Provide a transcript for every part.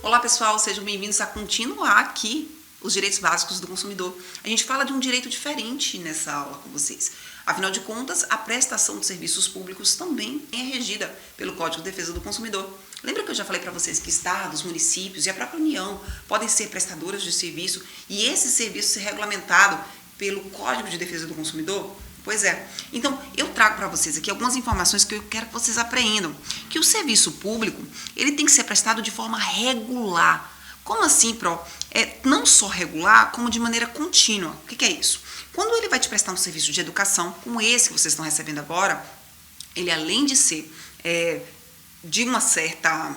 Olá pessoal, sejam bem-vindos a continuar aqui os direitos básicos do consumidor. A gente fala de um direito diferente nessa aula com vocês. Afinal de contas, a prestação de serviços públicos também é regida pelo Código de Defesa do Consumidor. Lembra que eu já falei para vocês que estados, municípios e a própria União podem ser prestadoras de serviço e esse serviço ser regulamentado pelo Código de Defesa do Consumidor? Pois é. Então, eu trago para vocês aqui algumas informações que eu quero que vocês apreendam. Que o serviço público, ele tem que ser prestado de forma regular. Como assim, Pro? Não só regular, como de maneira contínua. O que é isso? Quando ele vai te prestar um serviço de educação, como esse que vocês estão recebendo agora, ele além de ser de uma certa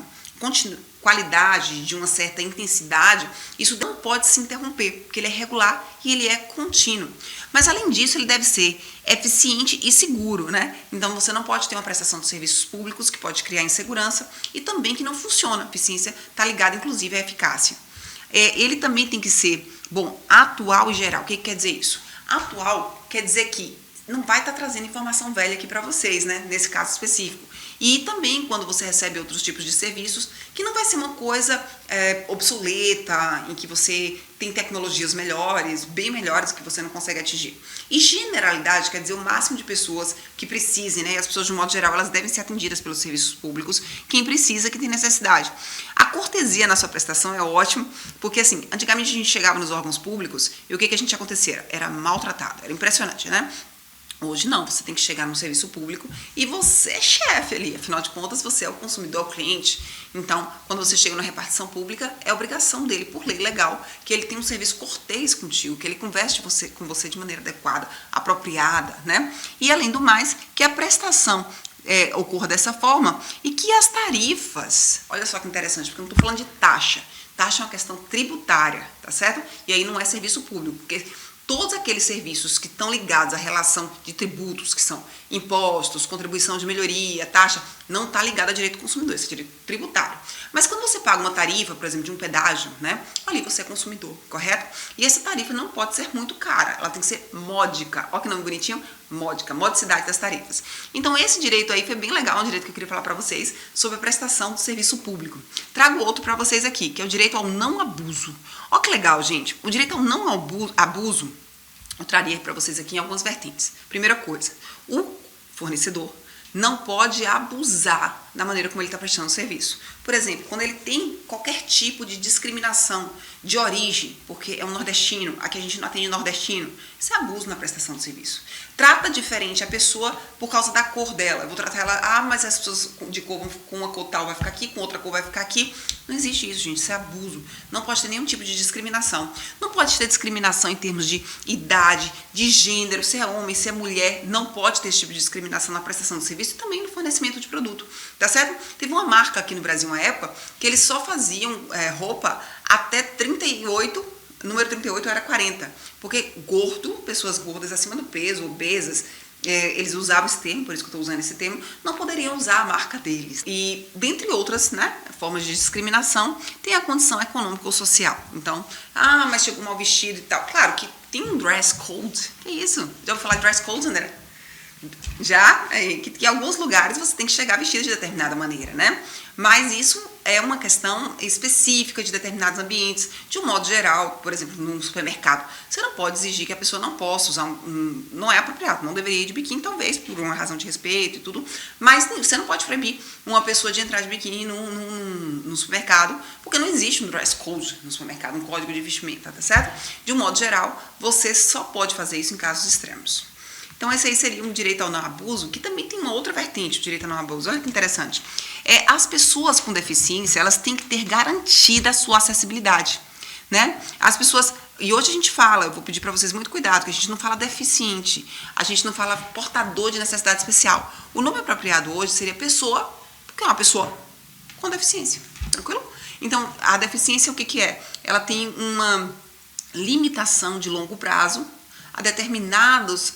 qualidade, de uma certa intensidade, isso não pode se interromper, porque ele é regular e ele é contínuo. Mas além disso, ele deve ser eficiente e seguro, né? Então você não pode ter uma prestação de serviços públicos que pode criar insegurança e também que não funciona. A eficiência está ligada, inclusive, à eficácia. Ele também tem que ser, atual e geral. O que quer dizer isso? Atual quer dizer que não vai estar trazendo informação velha aqui para vocês, né? Nesse caso específico. E também quando você recebe outros tipos de serviços, que não vai ser uma coisa obsoleta, em que você tem tecnologias melhores, bem melhores, que você não consegue atingir. E generalidade quer dizer o máximo de pessoas que precisem, né? E as pessoas, de um modo geral, elas devem ser atendidas pelos serviços públicos, quem precisa, que tem necessidade. A cortesia na sua prestação é ótimo, porque assim, antigamente a gente chegava nos órgãos públicos e o que a gente acontecia? Era maltratado, era impressionante, né? Hoje não, você tem que chegar no serviço público e você é chefe ali, afinal de contas você é o consumidor, o cliente. Então, quando você chega na repartição pública, é obrigação dele, por lei legal, que ele tenha um serviço cortês contigo, que ele converse com você de maneira adequada, apropriada, né? E além do mais, que a prestação ocorra dessa forma e que as tarifas, olha só que interessante, porque eu não estou falando de taxa, taxa é uma questão tributária, tá certo? E aí não é serviço público, porque todos aqueles serviços que estão ligados à relação de tributos, que são impostos, contribuição de melhoria, taxa, não está ligado a direito do consumidor, esse é direito tributário. Mas quando você paga uma tarifa, por exemplo, de um pedágio, né, ali você é consumidor, correto? E essa tarifa não pode ser muito cara, ela tem que ser módica. Olha que nome bonitinho, módica, modicidade das tarifas. Então esse direito aí foi bem legal, um direito que eu queria falar para vocês sobre a prestação do serviço público. Trago outro para vocês aqui, que é o direito ao não abuso. Olha que legal, gente. O direito ao não abuso, eu traria para vocês aqui em algumas vertentes. Primeira coisa, o fornecedor não pode abusar da maneira como ele está prestando o serviço. Por exemplo, quando ele tem qualquer tipo de discriminação de origem, porque é um nordestino, aqui a gente não atende nordestino, isso é abuso na prestação de serviço. Trata diferente a pessoa por causa da cor dela. Eu vou tratar ela, mas as pessoas de cor com uma cor tal vai ficar aqui, com outra cor vai ficar aqui. Não existe isso, gente, isso é abuso. Não pode ter nenhum tipo de discriminação. Não pode ter discriminação em termos de idade, de gênero, se é homem, se é mulher. Não pode ter esse tipo de discriminação na prestação de serviço e também no fornecimento de produto, tá certo? Teve uma marca aqui no Brasil, uma época, que eles só faziam roupa até 38, número 38 era 40, porque gordo, pessoas gordas acima do peso, obesas, eles usavam esse termo, por isso que eu estou usando esse termo, não poderiam usar a marca deles. E, dentre outras, né, formas de discriminação, tem a condição econômica ou social. Então, mas chegou mal vestido e tal. Claro que tem um dress code. Que isso? Já ouviu falar de dress code, André? Já, que em alguns lugares você tem que chegar vestido de determinada maneira, né? Mas isso é uma questão específica de determinados ambientes. De um modo geral, por exemplo, num supermercado, você não pode exigir que a pessoa não possa usar não é apropriado, não deveria ir de biquíni, talvez, por uma razão de respeito e tudo, mas você não pode proibir uma pessoa de entrar de biquíni no supermercado, porque não existe um dress code no supermercado, um código de vestimenta, tá certo? De um modo geral, você só pode fazer isso em casos extremos. Então, esse aí seria um direito ao não abuso, que também tem uma outra vertente, o direito ao não abuso. Olha que interessante. As pessoas com deficiência, elas têm que ter garantida a sua acessibilidade, né? As pessoas, e hoje a gente fala, eu vou pedir para vocês muito cuidado, que a gente não fala deficiente, a gente não fala portador de necessidade especial. O nome apropriado hoje seria pessoa, porque é uma pessoa com deficiência, tranquilo? Então, a deficiência, o que é? Ela tem uma limitação de longo prazo, a determinados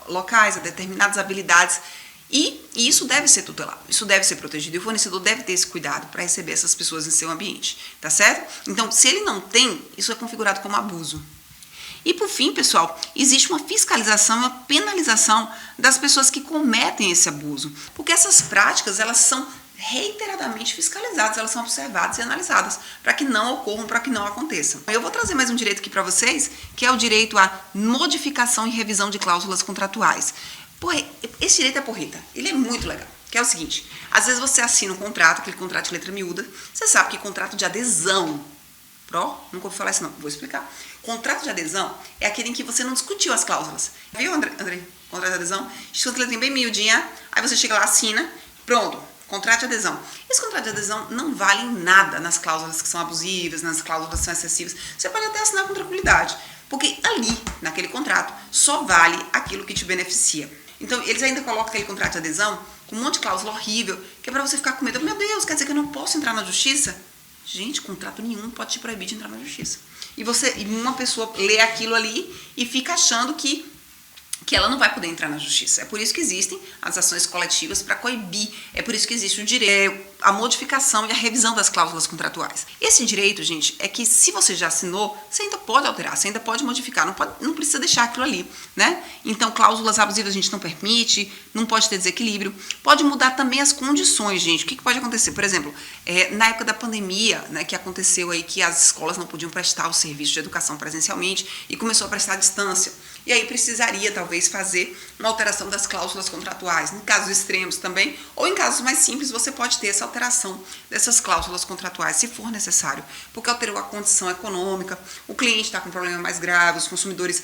locais, a determinadas habilidades, e isso deve ser tutelado, isso deve ser protegido, e o fornecedor deve ter esse cuidado para receber essas pessoas em seu ambiente, tá certo? Então, se ele não tem, isso é configurado como abuso. E por fim, pessoal, existe uma fiscalização e uma penalização das pessoas que cometem esse abuso, porque essas práticas, elas são reiteradamente fiscalizadas, elas são observadas e analisadas para que não ocorram, para que não aconteçam. Eu vou trazer mais um direito aqui para vocês, que é o direito à modificação e revisão de cláusulas contratuais. Pô, esse direito é porreta, ele é muito legal, que é o seguinte: às vezes você assina um contrato, aquele contrato de letra miúda, você sabe que contrato de adesão, nunca ouvi falar isso não, vou explicar. Contrato de adesão é aquele em que você não discutiu as cláusulas. Viu, André? Contrato de adesão, escrito letrinha bem miudinha, aí você chega lá, assina, pronto, contrato de adesão. Esse contrato de adesão não vale em nada nas cláusulas que são abusivas, nas cláusulas que são excessivas. Você pode até assinar com tranquilidade, porque ali, naquele contrato, só vale aquilo que te beneficia. Então, eles ainda colocam aquele contrato de adesão com um monte de cláusula horrível, que é pra você ficar com medo. Meu Deus, quer dizer que eu não posso entrar na justiça? Gente, contrato nenhum pode te proibir de entrar na justiça. E uma pessoa lê aquilo ali e fica achando que ela não vai poder entrar na justiça. É por isso que existem as ações coletivas para coibir. É por isso que existe o direito, a modificação e a revisão das cláusulas contratuais. Esse direito, gente, é que se você já assinou, você ainda pode alterar, você ainda pode modificar, não precisa deixar aquilo ali, né? Então, cláusulas abusivas a gente não permite, não pode ter desequilíbrio. Pode mudar também as condições, gente. O que pode acontecer? Por exemplo, na época da pandemia, né, que aconteceu aí que as escolas não podiam prestar o serviço de educação presencialmente e começou a prestar à distância. E aí precisaria, talvez, fazer uma alteração das cláusulas contratuais. Em casos extremos também, ou em casos mais simples, você pode ter essa alteração dessas cláusulas contratuais, se for necessário. Porque alterou a condição econômica, o cliente está com um problema mais grave, os consumidores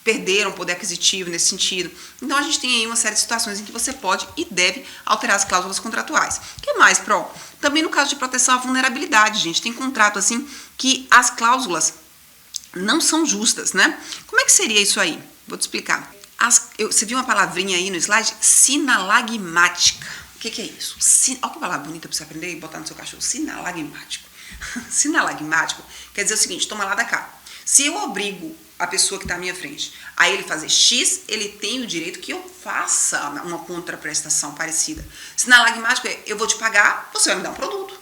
perderam poder aquisitivo nesse sentido. Então, a gente tem aí uma série de situações em que você pode e deve alterar as cláusulas contratuais. O que mais, Pro? Também no caso de proteção à vulnerabilidade, gente. Tem contrato, assim, que as cláusulas não são justas, né? Como é que seria isso aí? Vou te explicar. Você viu uma palavrinha aí no slide? Sinalagmática. O que é isso? Olha que palavra bonita para você aprender e botar no seu cachorro. Sinalagmático. Sinalagmático quer dizer o seguinte: toma lá da cá. Se eu obrigo a pessoa que está à minha frente a ele fazer X, ele tem o direito que eu faça uma contraprestação parecida. Sinalagmático é: eu vou te pagar, você vai me dar um produto.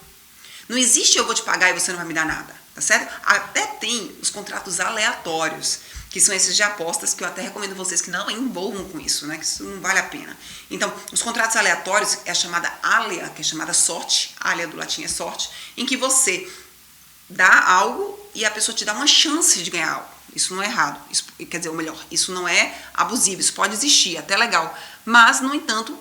Não existe eu vou te pagar e você não vai me dar nada. Tá certo? Até tem os contratos aleatórios, que são esses de apostas, que eu até recomendo vocês que não envolvam com isso, né? Que isso não vale a pena. Então, os contratos aleatórios é a chamada alea, que é chamada sorte, alea do latim é sorte, em que você dá algo e a pessoa te dá uma chance de ganhar algo. Isso não é errado, isso, quer dizer, ou melhor, isso não é abusivo, isso pode existir, até legal. Mas, no entanto,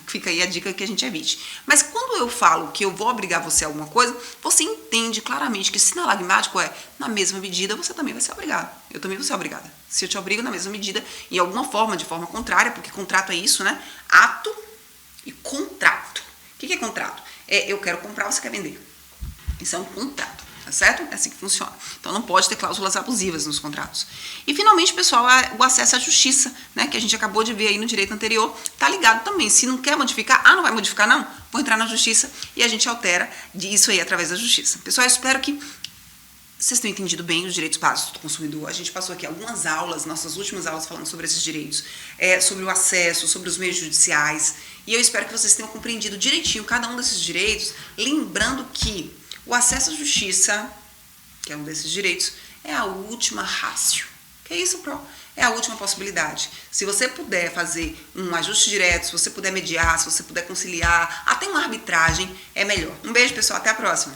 fica aí a dica que a gente evite. Mas quando eu falo que eu vou obrigar você a alguma coisa, você entende claramente que sinalagmático é, na mesma medida, você também vai ser obrigado. Eu também vou ser obrigada. Se eu te obrigo na mesma medida, em alguma forma, de forma contrária, porque contrato é isso, né? Ato e contrato. O que é contrato? É eu quero comprar, você quer vender. Isso é um contrato. Tá certo? É assim que funciona. Então, não pode ter cláusulas abusivas nos contratos. E, finalmente, pessoal, o acesso à justiça, né, que a gente acabou de ver aí no direito anterior, tá ligado também. Se não quer modificar, não vai modificar, não? Vou entrar na justiça e a gente altera isso aí através da justiça. Pessoal, eu espero que vocês tenham entendido bem os direitos básicos do consumidor. A gente passou aqui algumas aulas, nossas últimas aulas falando sobre esses direitos, sobre o acesso, sobre os meios judiciais. E eu espero que vocês tenham compreendido direitinho cada um desses direitos, lembrando que o acesso à justiça, que é um desses direitos, é a última ratio. Que é isso, Pro? É a última possibilidade. Se você puder fazer um ajuste direto, se você puder mediar, se você puder conciliar, até uma arbitragem, é melhor. Um beijo, pessoal. Até a próxima.